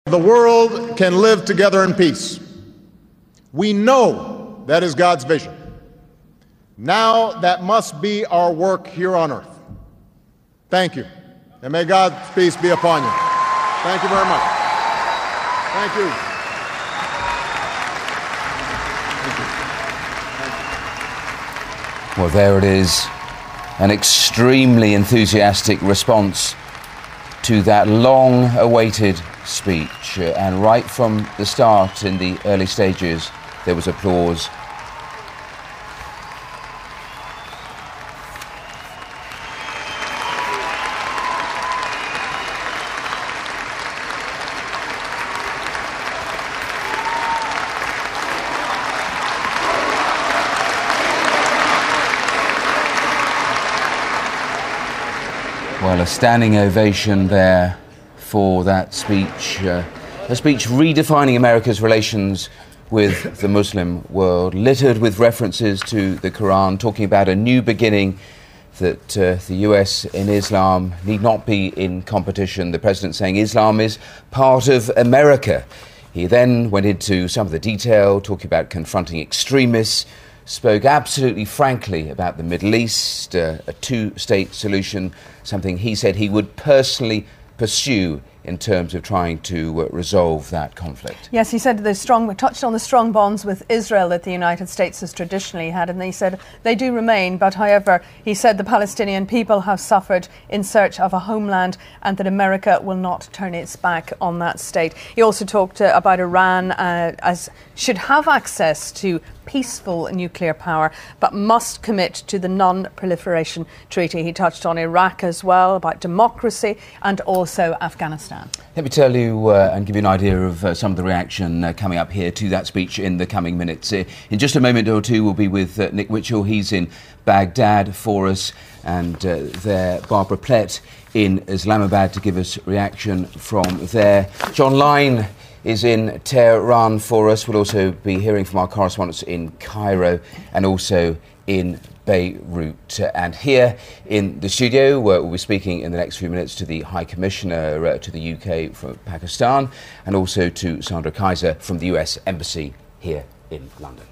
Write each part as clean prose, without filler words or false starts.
The world can live together in peace. We know that is God's vision. Now that must be our work here on earth. Thank you, and may God's peace be upon you. Thank you very much. Thank you. Well, there it is, an extremely enthusiastic response to that long-awaited speech. And right from the start, in the early stages, there was applause. Well, a standing ovation there for that speech, a speech redefining America's relations with the Muslim world, littered with references to the Quran, talking about a new beginning, that the US in Islam need not be in competition. The president saying Islam is part of America. He then went into some of the detail, talking about confronting extremists, spoke absolutely frankly about the Middle East, a two-state solution, something he said he would personally pursue in terms of trying to resolve that conflict. Yes, he said we touched on the strong bonds with Israel that the United States has traditionally had, and he said they do remain, but however, he said the Palestinian people have suffered in search of a homeland and that America will not turn its back on that state. He also talked about Iran as should have access to peaceful nuclear power, but must commit to the Non-Proliferation Treaty. He touched on Iraq as well, about democracy, and also Afghanistan. Let me tell you and give you an idea of some of the reaction coming up here to that speech in the coming minutes. In just a moment or two, we'll be with Nick Witchell. He's in Baghdad for us, and there Barbara Plett in Islamabad to give us reaction from there. John Lyne is in Tehran for us. We'll also be hearing from our correspondents in Cairo and also in Beirut. And here in the studio, we'll be speaking in the next few minutes to the High Commissioner to the UK from Pakistan, and also to Sandra Kaiser from the US Embassy here in London.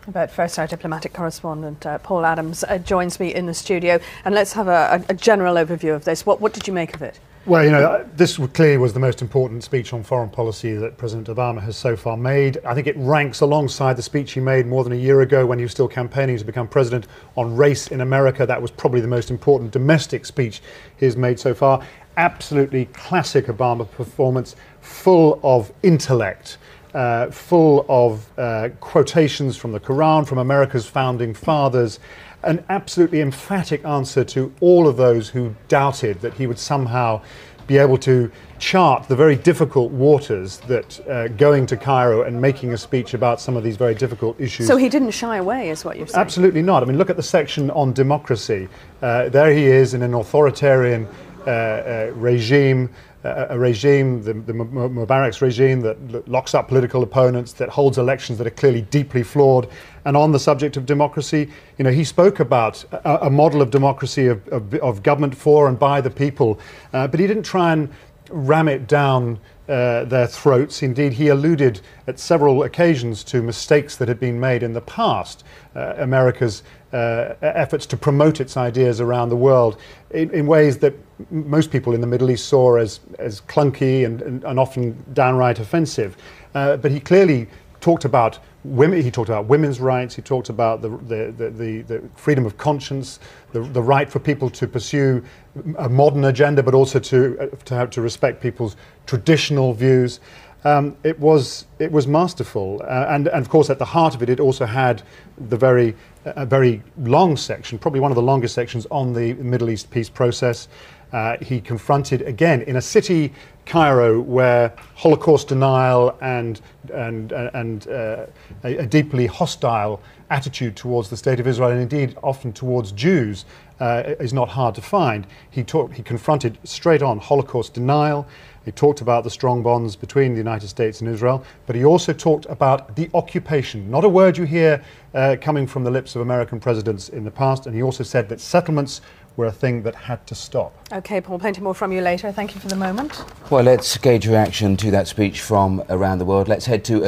But first, our diplomatic correspondent, Paul Adams, joins me in the studio. And let's have a general overview of this. What did you make of it? Well, you know, this clearly was the most important speech on foreign policy that President Obama has so far made. I think it ranks alongside the speech he made more than a year ago when he was still campaigning to become president on race in America. That was probably the most important domestic speech he's made so far. Absolutely classic Obama performance, full of intellect, full of quotations from the Quran, from America's founding fathers. An absolutely emphatic answer to all of those who doubted that he would somehow be able to chart the very difficult waters that going to Cairo and making a speech about some of these very difficult issues. So he didn't shy away, is what you're saying? Absolutely not. I mean, look at the section on democracy. There he is in an authoritarian regime, a regime, the Mubarak's regime, that locks up political opponents, that holds elections that are clearly deeply flawed. And on the subject of democracy, you know, he spoke about a model of democracy of government for and by the people, but he didn't try and ram it down their throats. Indeed, he alluded at several occasions to mistakes that had been made in the past, America's efforts to promote its ideas around the world in ways that most people in the Middle East saw as clunky and often downright offensive. But he clearly talked about women. He talked about women's rights. He talked about the freedom of conscience, the right for people to pursue a modern agenda, but also to have to respect people's traditional views. It was masterful, and of course at the heart of it, it also had the very long section, probably one of the longest sections on the Middle East peace process. He confronted, again, in a city, Cairo, where Holocaust denial and a deeply hostile attitude towards the state of Israel, and indeed often towards Jews, is not hard to find. He confronted straight on Holocaust denial. He talked about the strong bonds between the United States and Israel, but he also talked about the occupation, not a word you hear coming from the lips of American presidents in the past. And he also said that settlements were a thing that had to stop. OK, Paul, plenty more from you later. Thank you for the moment. Well, let's gauge reaction to that speech from around the world. Let's head to